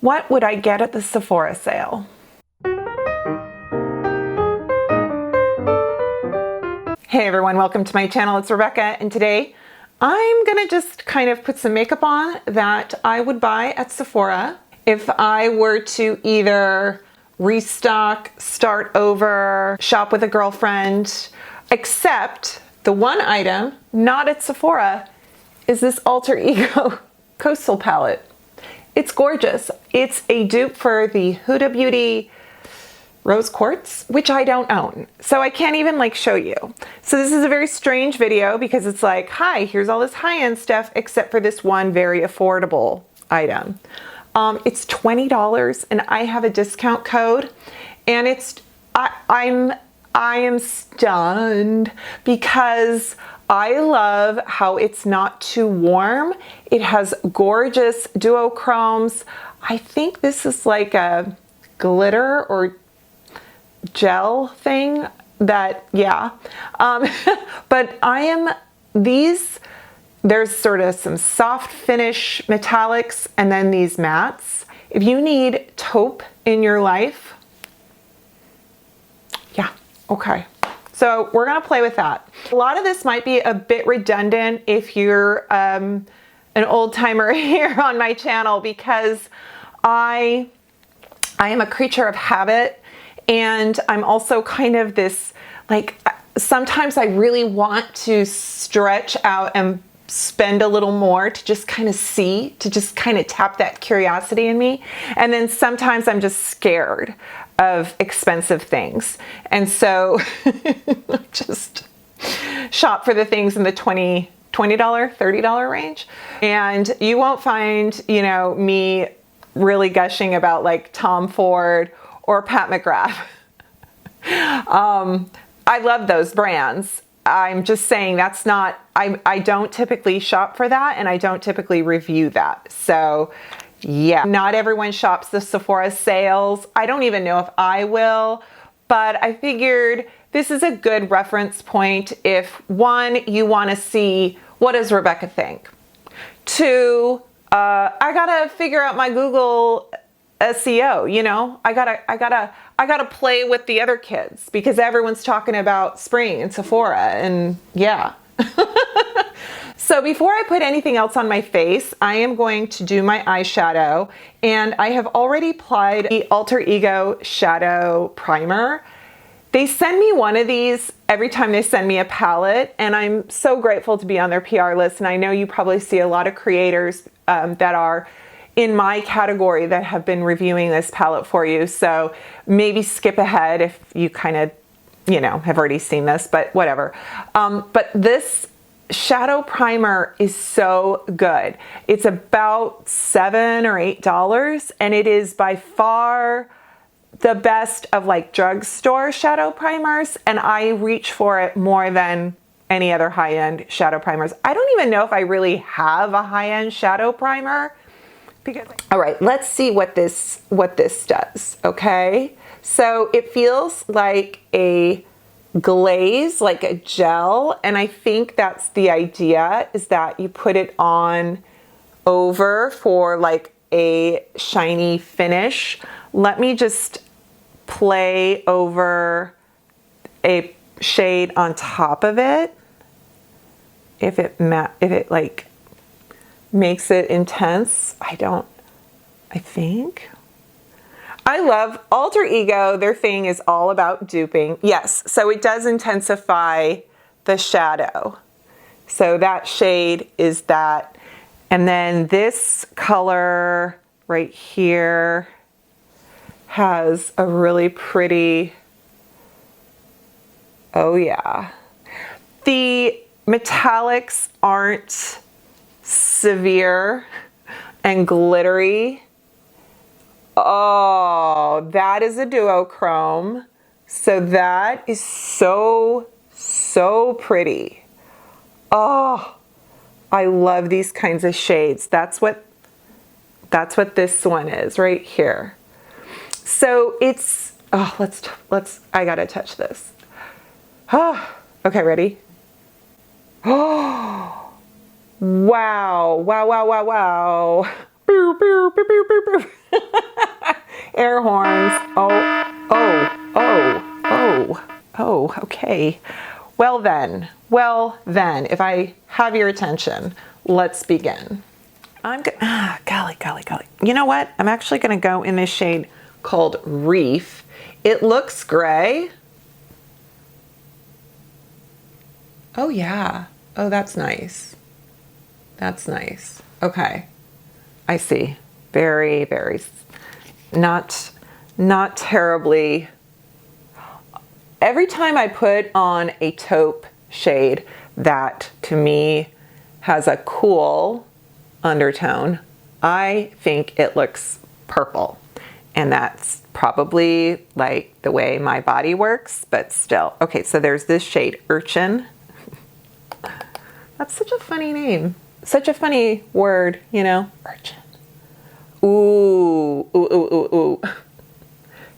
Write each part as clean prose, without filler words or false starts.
What would I get at the Sephora sale? Hey everyone, welcome to my channel. It's Rebecca, and today I'm gonna just kind of put some makeup on that I would buy at Sephora if I were to either restock, start over, shop with a girlfriend, except the one item not at Sephora is this Alter Ego Coastal palette. It's gorgeous. It's a dupe for the Huda Beauty Rose Quartz, which I don't own. So I can't even like show you. So this is a very strange video because it's like, hi, here's all this high-end stuff except for this one very affordable item. It's $20 and I have a discount code, and I am stunned because I love how it's not too warm. It has gorgeous duochromes. I think this is like a glitter or gel thing that, yeah. But there's sort of some soft finish metallics and then these mattes. If you need taupe in your life, yeah, okay. So we're gonna play with that. A lot of this might be a bit redundant if you're an old timer here on my channel, because I am a creature of habit, and I'm also kind of this, like, sometimes I really want to stretch out and spend a little more to just kind of see, to just kind of tap that curiosity in me. And then sometimes I'm just scared of expensive things. And so just shop for the things in the $20, $30 range. And you won't find, you know, me really gushing about like Tom Ford or Pat McGrath. I love those brands. I'm just saying that's not, I don't typically shop for that, and I don't typically review that. So yeah, not everyone shops the Sephora sales. I don't even know if I will, but I figured this is a good reference point if, one, you want to see what does Rebecca think. Two, I gotta figure out my Google SEO, you know, I gotta play with the other kids because everyone's talking about spring and Sephora, and yeah. So before I put anything else on my face, I am going to do my eyeshadow, and I have already applied the Alter Ego Shadow Primer. They send me one of these every time they send me a palette, and I'm so grateful to be on their PR list. And I know you probably see a lot of creators that are in my category that have been reviewing this palette for you. So maybe skip ahead if you kind of, you know, have already seen this, but whatever. But this shadow primer is so good. It's about $7 or $8, and it is by far the best of like drugstore shadow primers, and I reach for it more than any other high-end shadow primers. I don't even know if I really have a high-end shadow primer. All right, let's see what this does, okay? So it feels like a glaze, like a gel, and I think that's the idea, is that you put it on over for like a shiny finish. Let me just play over a shade on top of it. If it like makes it intense, I think. I love Alter Ego. Their thing is all about duping. Yes, so it does intensify the shadow. So that shade is that. And then this color right here has a really pretty, oh yeah. The metallics aren't severe and glittery. Oh, that is a duochrome. So that is so pretty. Oh, I love these kinds of shades. That's what this one is right here. So it's, oh, I gotta touch this. Oh, okay, ready? Oh, wow, wow, wow, wow, wow. Boop, boop, boop, boop, boop, boop. air horns. Oh, okay. Well then, if I have your attention, let's begin. Golly. You know what? I'm actually gonna go in this shade called Reef. It looks gray. Oh yeah. Oh, that's nice. That's nice. Okay. I see. Very, not terribly. Every time I put on a taupe shade that to me has a cool undertone, I think it looks purple. And that's probably like the way my body works, but still. Okay, so there's this shade, Urchin. That's such a funny name. Such a funny word, you know? Urchin. Ooh.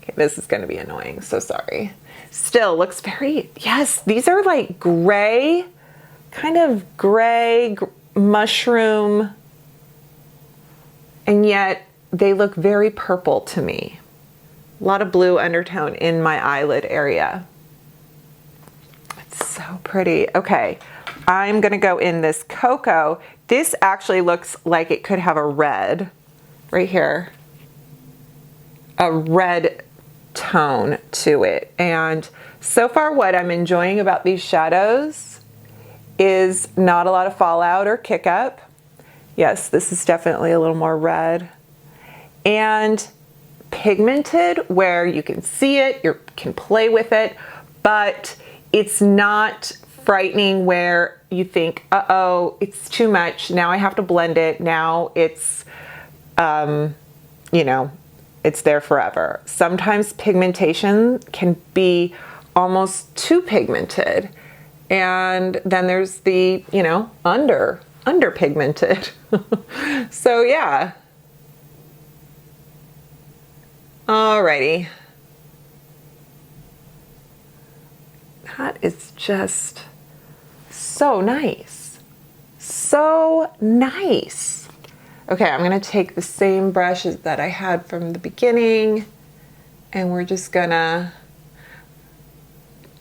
Okay, this is gonna be annoying, so sorry. Still looks very, yes, these are like gray, kind of gray, mushroom, and yet they look very purple to me. A lot of blue undertone in my eyelid area. It's so pretty. Okay, I'm gonna go in this cocoa. This actually looks like it could have a red right here, a red tone to it. And so far what I'm enjoying about these shadows is not a lot of fallout or kick up. Yes, this is definitely a little more red. And pigmented where you can see it, you can play with it, but it's not frightening where you think, uh-oh, it's too much. Now I have to blend it. Now it's, you know, it's there forever. Sometimes pigmentation can be almost too pigmented. And then there's the, you know, under pigmented. So yeah. Alrighty. That is just so nice. So nice. Okay, I'm gonna take the same brushes that I had from the beginning and we're just gonna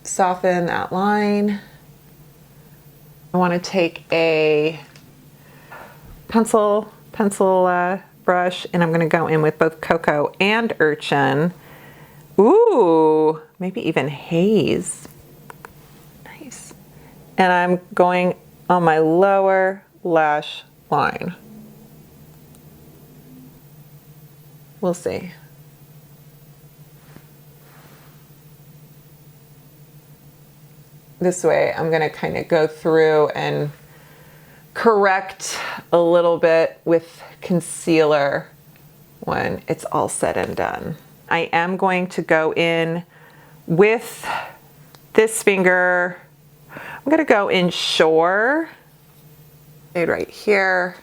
soften that line. I wanna take a pencil brush and I'm gonna go in with both Cocoa and Urchin. Ooh, maybe even Haze. Nice. And I'm going on my lower lash line. We'll see. This way I'm gonna kind of go through and correct a little bit with concealer when it's all said and done. I am going to go in with this finger. I'm gonna go in Shore, right here.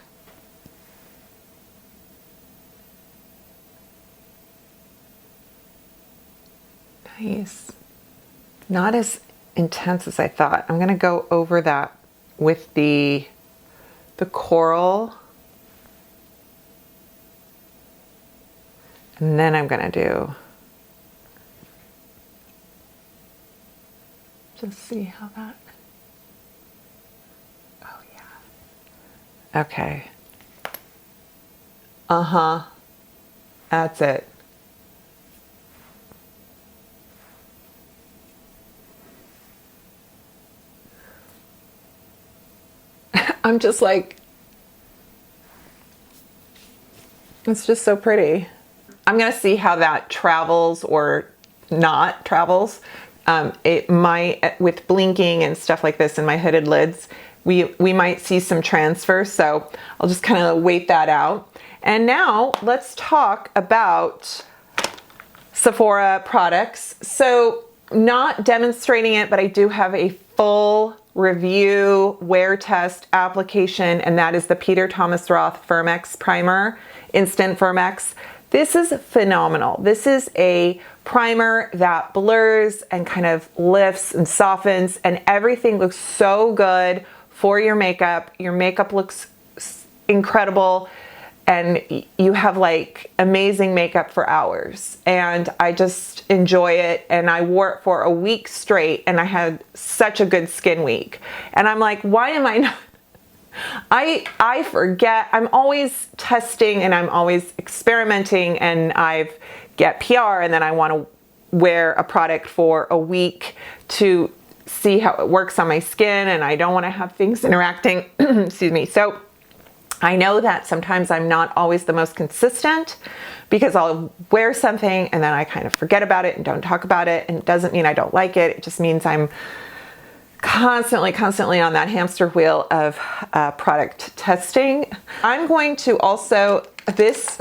Nice. Not as intense as I thought. I'm gonna go over that with the coral. And then I'm gonna do, just see how that, oh yeah. Okay. Uh-huh. That's it. I'm just like, it's just so pretty. I'm gonna see how that travels or not travels. It might, with blinking and stuff like this in my hooded lids, we might see some transfer, so I'll just kind of wait that out. And now let's talk about Sephora products. So not demonstrating it, but I do have a full review, wear test, application, and that is the Peter Thomas Roth Firmex Primer, Instant Firmex. This is phenomenal. This is a primer that blurs and kind of lifts and softens, and everything looks so good for your makeup. Your makeup looks incredible, and you have like amazing makeup for hours, and I just enjoy it. And I wore it for a week straight and I had such a good skin week. And I'm like, why am I not? I forget. I'm always testing and I'm always experimenting, and I get PR and then I want to wear a product for a week to see how it works on my skin, and I don't want to have things interacting. Excuse me. So I know that sometimes I'm not always the most consistent, because I'll wear something and then I kind of forget about it and don't talk about it, and it doesn't mean I don't like it. It just means I'm constantly on that hamster wheel of product testing. I'm going to also, this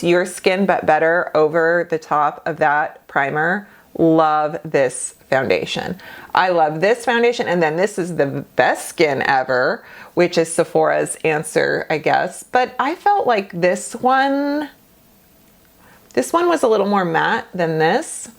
Your Skin But Better over the top of that primer. Love this foundation. I love this foundation. And then this is the Best Skin Ever, which is Sephora's answer, I guess. But I felt like this one was a little more matte than this.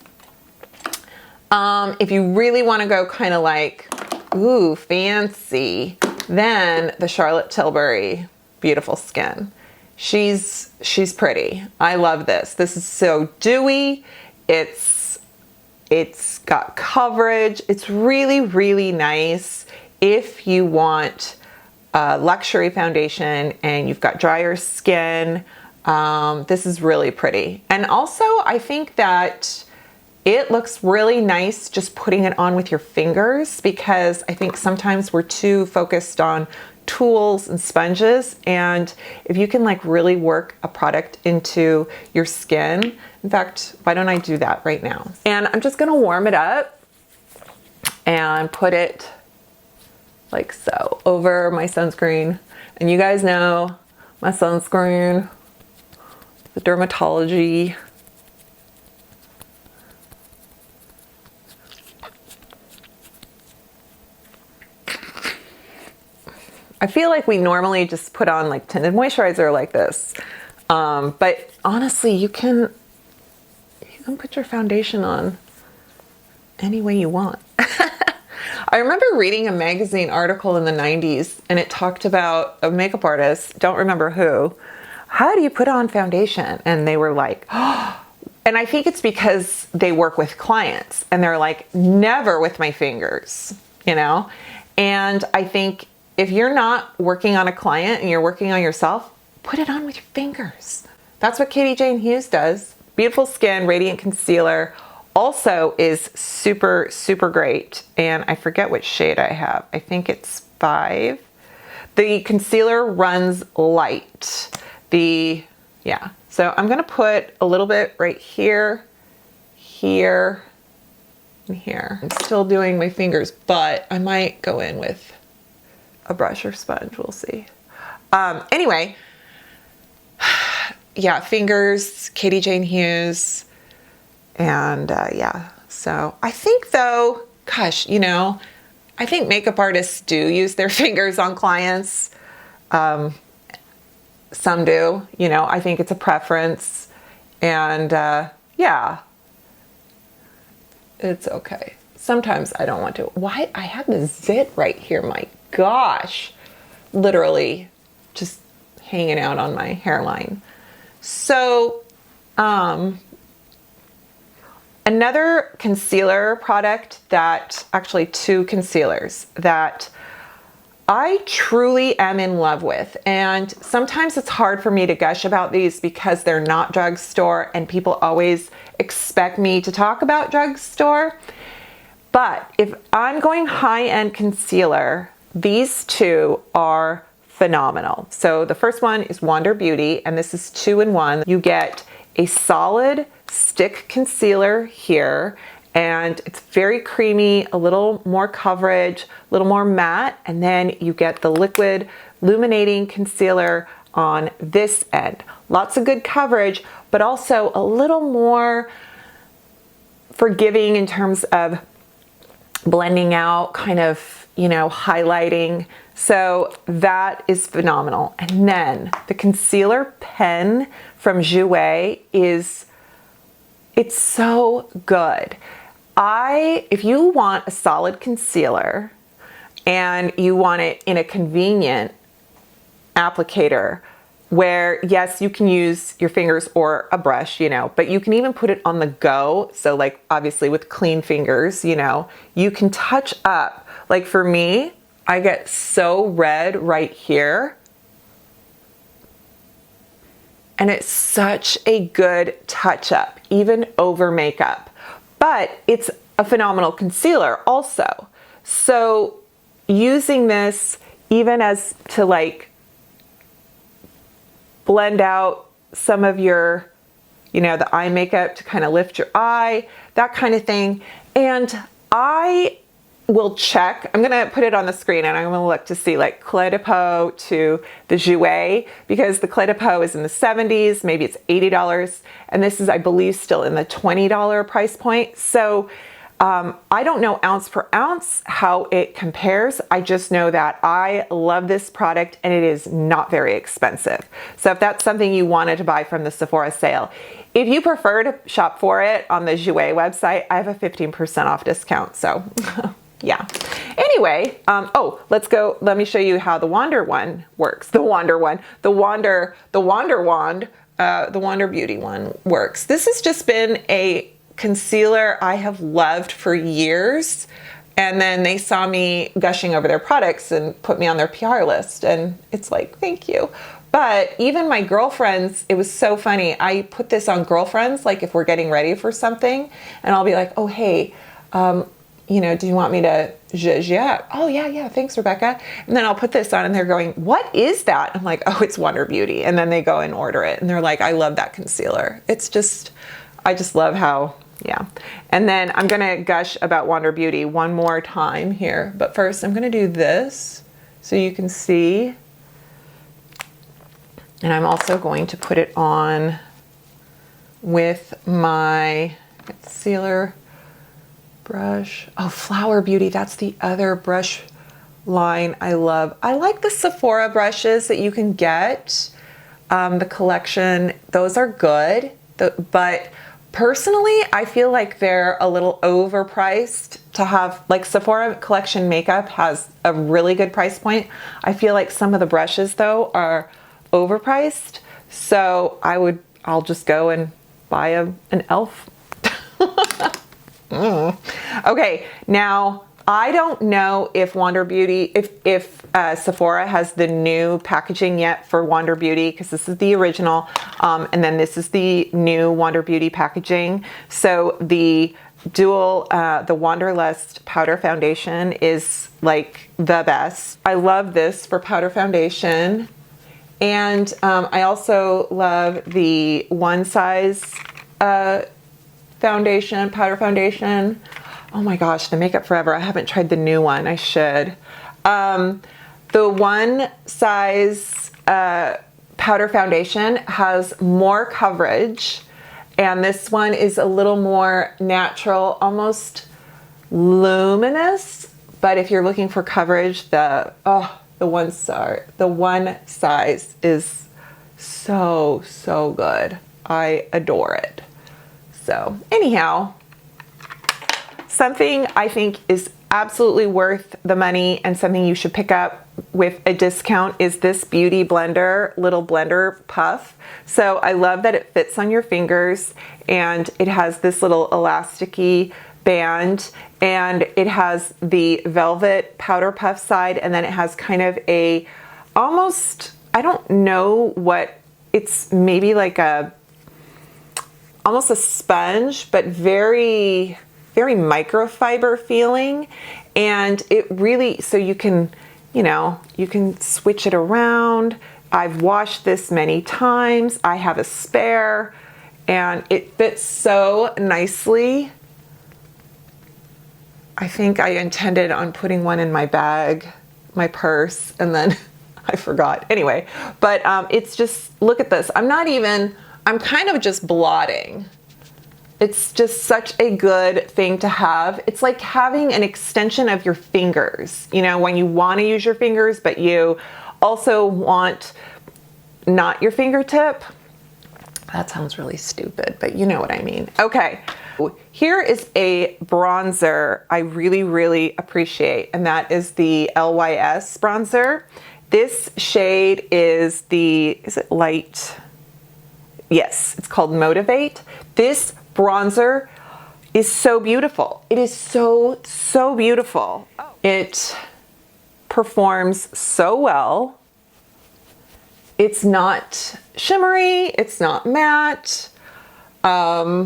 If you really want to go kind of like, ooh, fancy, then the Charlotte Tilbury Beautiful Skin. She's pretty. I love this. This is so dewy. It's got coverage. It's really nice if you want a luxury foundation and you've got drier skin. This is really pretty. And also I think that it looks really nice just putting it on with your fingers, because I think sometimes we're too focused on tools and sponges, and if you can like really work a product into your skin. In fact, why don't I do that right now? And I'm just gonna warm it up and put it like so over my sunscreen. And you guys know my sunscreen, the Dermatology. I feel like we normally just put on like tinted moisturizer like this. But honestly, you can put your foundation on any way you want. I remember reading a magazine article in the 90s, and it talked about a makeup artist, don't remember who, how do you put on foundation? And they were like, oh. And I think it's because they work with clients and they're like, never with my fingers, you know? And I think if you're not working on a client and you're working on yourself, put it on with your fingers. That's what Katie Jane Hughes does. Beautiful Skin Radiant Concealer also is super great. And I forget which shade I have. I think it's 5. The concealer runs light. Yeah. So I'm gonna put a little bit right here, here, and here. I'm still doing my fingers, but I might go in with a brush or sponge, we'll see. Anyway, yeah, fingers, Katie Jane Hughes, and yeah. So I think though, gosh, you know, I think makeup artists do use their fingers on clients. Some do, you know, I think it's a preference, and yeah, it's okay. Sometimes I don't want to. Why? I have the zit right here, my gosh, literally just hanging out on my hairline. So another concealer product that, actually 2 concealers that I truly am in love with, and sometimes it's hard for me to gush about these because they're not drugstore and people always expect me to talk about drugstore. But if I'm going high-end concealer, these 2 are phenomenal. So the first one is Wander Beauty, and this is 2-in-1. You get a solid stick concealer here, and it's very creamy, a little more coverage, a little more matte, and then you get the liquid illuminating concealer on this end. Lots of good coverage, but also a little more forgiving in terms of blending out, kind of, you know, highlighting. So that is phenomenal. And then the concealer pen from Jouer it's so good. If you want a solid concealer and you want it in a convenient applicator, where yes, you can use your fingers or a brush, you know, but you can even put it on the go. So like obviously with clean fingers, you know, you can touch up. Like for me, I get so red right here. And it's such a good touch up, even over makeup. But it's a phenomenal concealer also. So using this even as to like blend out some of your, you know, the eye makeup to kind of lift your eye, that kind of thing. And I will check, I'm gonna put it on the screen and I'm gonna look to see like Clé de Peau to the Jouer, because the Clé de Peau is in the 70s, maybe it's $80. And this is, I believe, still in the $20 price point. So I don't know ounce per ounce how it compares. I just know that I love this product and it is not very expensive. So if that's something you wanted to buy from the Sephora sale, if you prefer to shop for it on the Jouer website, I have a 15% off discount. So yeah. Anyway, oh, let's go. Let me show you how the Wander one works. The Wander Beauty one works. This has just been a concealer I have loved for years, and then they saw me gushing over their products and put me on their PR list, and it's like, thank you. But even my girlfriends, it was so funny. I put this on girlfriends, like if we're getting ready for something, and I'll be like, oh, hey, you know, do you want me to zhuzh? Yeah. Oh, yeah, thanks, Rebecca. And then I'll put this on and they're going, what is that? I'm like, oh, it's Wander Beauty. And then they go and order it and they're like, I love that concealer. It's just, I just love how, yeah. And then I'm gonna gush about Wander Beauty one more time here. But first I'm gonna do this so you can see. And I'm also going to put it on with my concealer brush. Oh, Flower Beauty, that's the other brush line I love. I like the Sephora brushes that you can get, the collection. Those are good, but personally, I feel like they're a little overpriced to have. Like Sephora collection makeup has a really good price point. I feel like some of the brushes though are overpriced. So I'll just go and buy an e.l.f. Okay, now I don't know if Wander Beauty, if Sephora has the new packaging yet for Wander Beauty, because this is the original, and then this is the new Wander Beauty packaging. So the dual, the Wanderlust powder foundation is like the best. I love this for powder foundation. And I also love the One Size foundation, powder foundation. Oh my gosh, the Makeup Forever. I haven't tried the new one. I should. The One Size powder foundation has more coverage, and this one is a little more natural, almost luminous. But if you're looking for coverage, the One Size is so good. I adore it. So anyhow, something I think is absolutely worth the money and something you should pick up with a discount is this Beauty Blender, little blender puff. So I love that it fits on your fingers and it has this little elasticy band, and it has the velvet powder puff side, and then it has kind of a almost, I don't know what, it's maybe like almost a sponge, but very microfiber feeling. And it really, so you can, you know, you can switch it around. I've washed this many times. I have a spare and it fits so nicely. I think I intended on putting one in my bag, my purse, and then I forgot. Anyway, but it's just, look at this. I'm kind of just blotting. It's just such a good thing to have. It's like having an extension of your fingers, you know, when you want to use your fingers, but you also want not your fingertip. That sounds really stupid, but you know what I mean. Okay, here is a bronzer I really appreciate, and that is the LYS bronzer. This shade is it light? Yes, it's called Motivate. This bronzer is so beautiful. It is so, so beautiful. It performs so well. It's not shimmery, it's not matte. I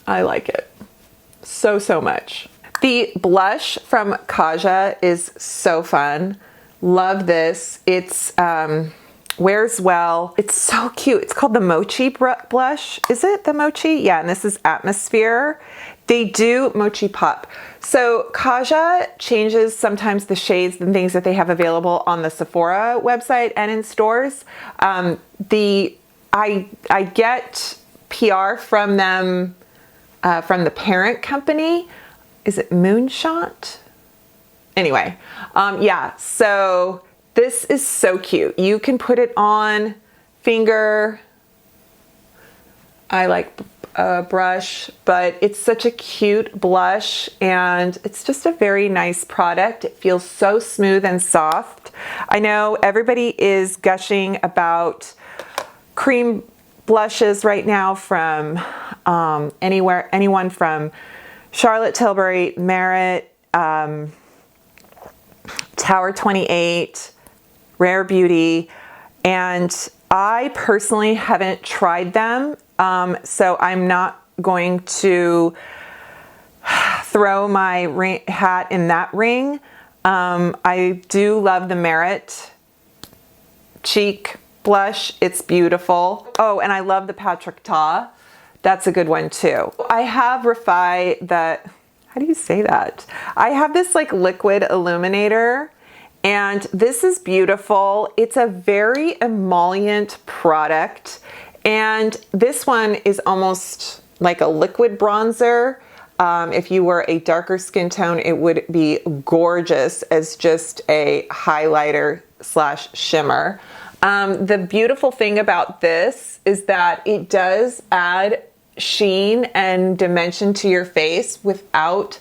like it so, so much. The blush from Kaja is so fun. Love this. It's wears well. It's so cute. It's called the Mochi blush. Is it the Mochi? Yeah, and this is Atmosphere. They do Mochi Pop. So Kaja changes sometimes the shades and things that they have available on the Sephora website and in stores. I get PR from them, from the parent company. Is it Moonshot? Anyway, yeah, so this is so cute. You can put it on finger. I like a brush, but it's such a cute blush and it's just a very nice product. It feels so smooth and soft. I know everybody is gushing about cream blushes right now from anyone from Charlotte Tilbury, Merit, Tower 28, Rare Beauty, and I personally haven't tried them, so I'm not going to throw my hat in that ring. I do love the Merit Cheek blush. It's beautiful. Oh, and I love the Patrick Ta. That's a good one too. I have Refi that, how do you say that? I have this like liquid illuminator and this is beautiful. It's a very emollient product and this one is almost like a liquid bronzer. If you were a darker skin tone, it would be gorgeous as just a highlighter / shimmer. The beautiful thing about this is that it does add sheen and dimension to your face without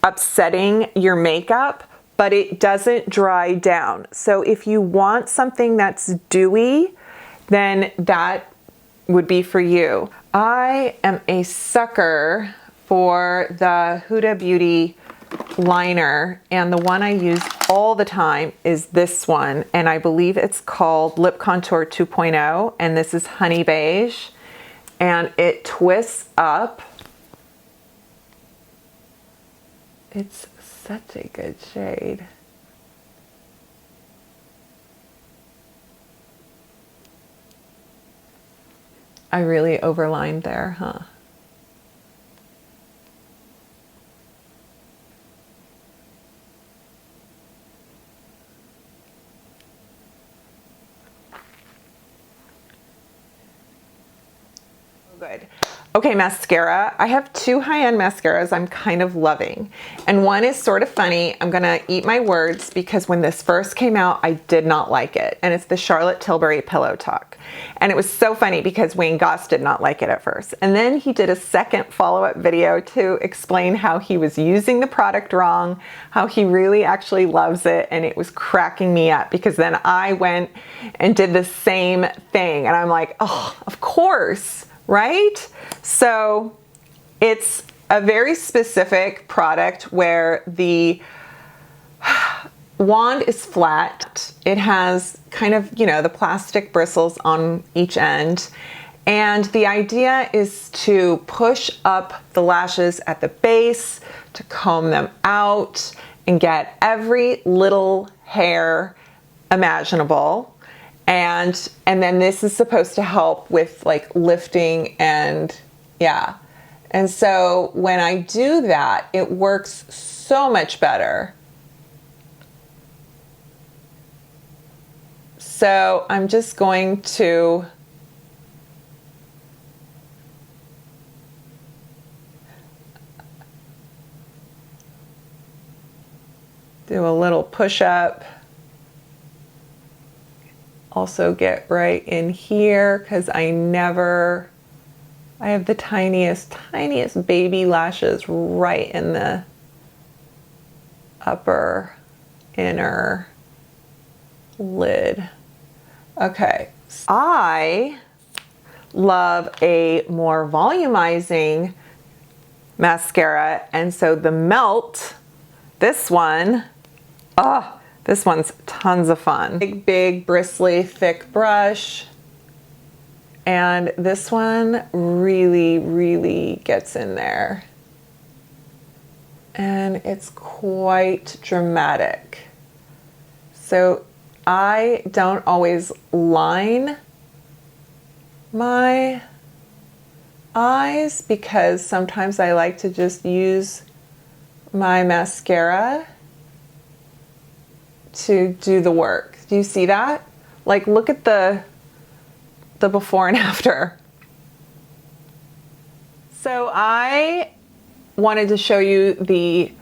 upsetting your makeup, but it doesn't dry down. So if you want something that's dewy, then that would be for you. I am a sucker for the Huda Beauty liner, and the one I use all the time is this one, and I believe it's called Lip Contour 2.0, and this is Honey Beige, and it twists up. It's such a good shade. I really overlined there, huh? Good. Okay, mascara. I have two high-end mascaras I'm kind of loving. And one is sort of funny. I'm gonna eat my words because when this first came out, I did not like it. And it's the Charlotte Tilbury Pillow Talk. And it was so funny because Wayne Goss did not like it at first. And then he did a second follow-up video to explain how he was using the product wrong, how he really actually loves it. And it was cracking me up because then I went and did the same thing. And I'm like, oh, of course. Right? So it's a very specific product where the wand is flat. It has kind of, you know, the plastic bristles on each end. And the idea is to push up the lashes at the base, to comb them out and get every little hair imaginable. And then this is supposed to help with like lifting and yeah. And so when I do that, it works so much better. So I'm just going to do a little push up. Also get right in here because I have the tiniest baby lashes right in the upper inner lid. Okay, I love a more volumizing mascara, and so the Melt, this one, this one's tons of fun. Big, bristly, thick brush, and this one really gets in there, and it's quite dramatic. So I don't always line my eyes because sometimes I like to just use my mascara to do the work. Do you see that? Like, look at the before and after. So I wanted to show you the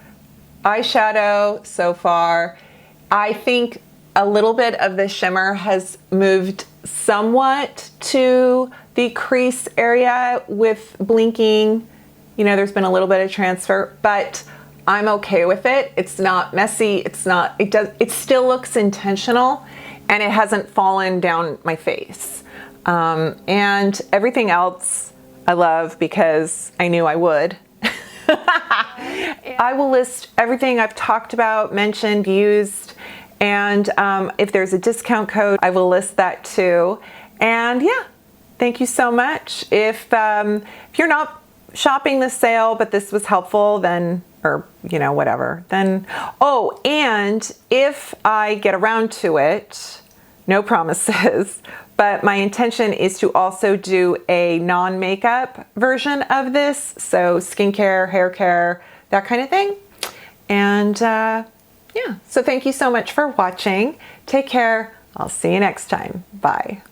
eyeshadow so far. I think a little bit of the shimmer has moved somewhat to the crease area with blinking. You know, there's been a little bit of transfer, but I'm okay with it. It's not messy. It still looks intentional, and it hasn't fallen down my face. And everything else I love because I knew I would. I will list everything I've talked about, mentioned, used, and if there's a discount code, I will list that too. And yeah, thank you so much. If you're not shopping the sale, but this was helpful, then, or you know, whatever, then, oh, and if I get around to it, no promises, but my intention is to also do a non-makeup version of this, so skincare, hair care, that kind of thing. And yeah, so thank you so much for watching. Take care. I'll see you next time. Bye.